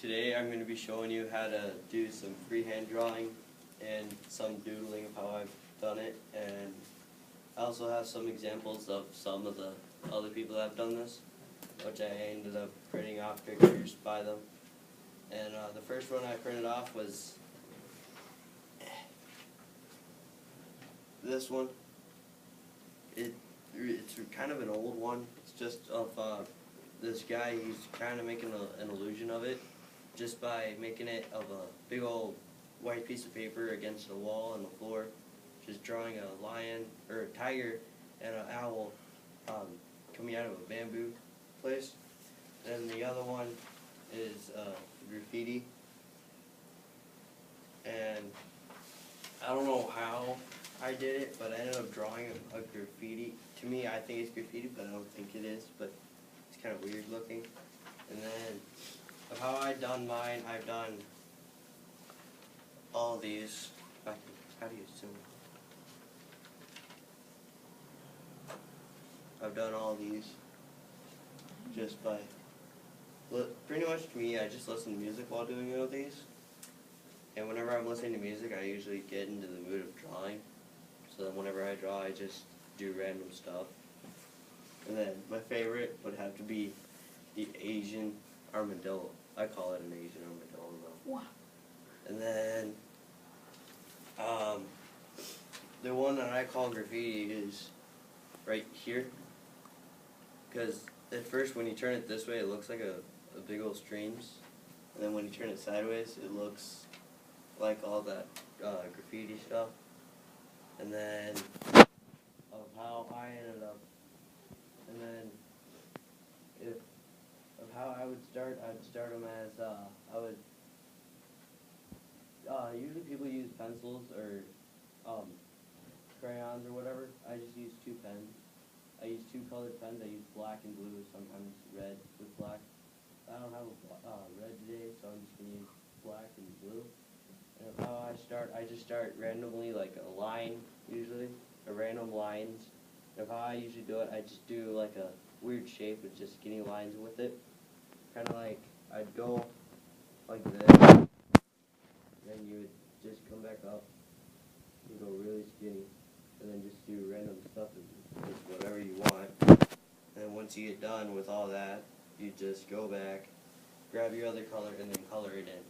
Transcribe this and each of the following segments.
Today I'm going to be showing you how to do some freehand drawing and some doodling of how I've done it, and I also have some examples of some of the other people that have done this, which I ended up printing off pictures by them. And the first one I printed off was this one. It's kind of an old one. It's just of this guy. He's kind of making an illusion of it just by making it of a big old white piece of paper against a wall on the floor, just drawing a lion or a tiger and an owl coming out of a bamboo place. And the other one is graffiti, and I don't know how I did it, but I ended up drawing a graffiti. To me, I think it's graffiti, but I don't think it is, but it's kind of weird looking. And then of how I've done mine, I've done all these. How do you zoom? I've done all these just by, pretty much to me, I just listen to music while doing all these. And whenever I'm listening to music, I usually get into the mood of drawing. So then whenever I draw, I just do random stuff. And then my favorite would have to be the Asian armadillo. I call it an Asian armadillo though. Wow. And then the one that I call graffiti is right here. Because at first when you turn it this way, it looks like a big old streams. And then when you turn it sideways, it looks like all that graffiti stuff. And then of how I ended up, and then of how I would start, I'd start them as I would. Usually people use pencils or crayons or whatever. I just use two pens. I use two colored pens. I use black and blue, sometimes red with black. I don't have a red today, so I'm just gonna use black and blue. And of how I start, I just start randomly, like a line usually, or random lines. And of how I usually do it, I just do like a weird shape with just skinny lines with it. Kind of like I'd go like this, then you would just come back up and go really skinny, and then just do random stuff with just whatever you want. And once you get done with all that, you just go back, grab your other color, and then color it in.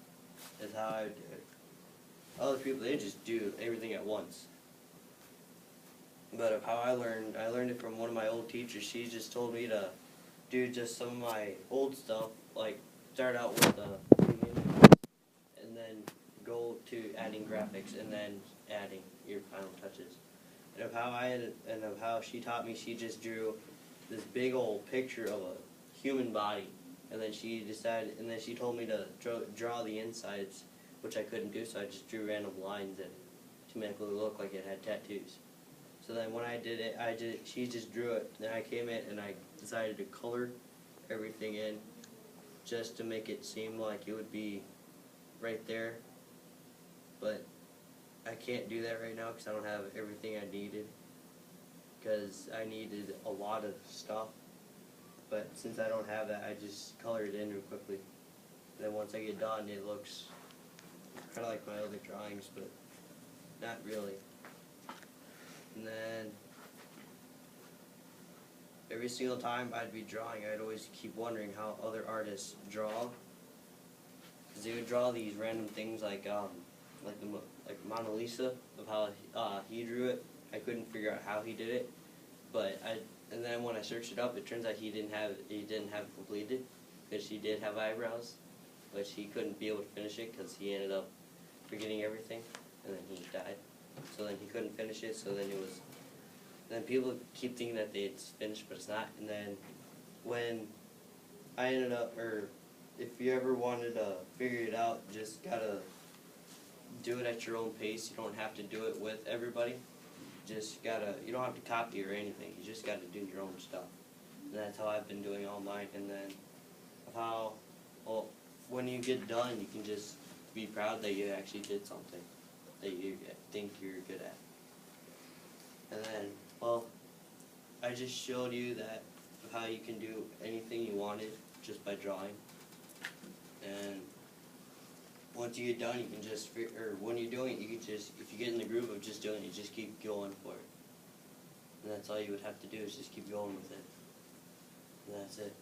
That's how I would do it. Other people, they just do everything at once. But of how I learned it from one of my old teachers. She just told me to do just some of my old stuff, like start out with and then go to adding graphics, and then adding your final touches. And of how she taught me, she just drew this big old picture of a human body, and then she told me to draw the insides, which I couldn't do, so I just drew random lines in to make it look like it had tattoos. So then when I did it, she just drew it. Then I came in and I decided to color everything in just to make it seem like it would be right there. But I can't do that right now because I don't have everything I needed, because I needed a lot of stuff. But since I don't have that, I just color it in real quickly. And then once I get done, it looks kind of like my other drawings, but not really. And then every single time I'd be drawing, I'd always keep wondering how other artists draw, because they would draw these random things like Mona Lisa, of how he drew it. I couldn't figure out how he did it, and then when I searched it up, it turns out he didn't have it completed, because she did have eyebrows, but she couldn't be able to finish it because he ended up forgetting everything, and then he died. So then he couldn't finish it, so then people keep thinking that it's finished, but it's not. And then when I ended up, or if you ever wanted to figure it out, just gotta do it at your own pace. You don't have to do it with everybody. You don't have to copy or anything. You just gotta do your own stuff. And that's how I've been doing all mine. And then when you get done, you can just be proud that you actually did something that you think you're good at. And then, I just showed you that of how you can do anything you wanted just by drawing. And once you get done, you can just, or when you're doing it, you can just, if you get in the groove of just doing it, just keep going for it. And that's all you would have to do is just keep going with it. And that's it.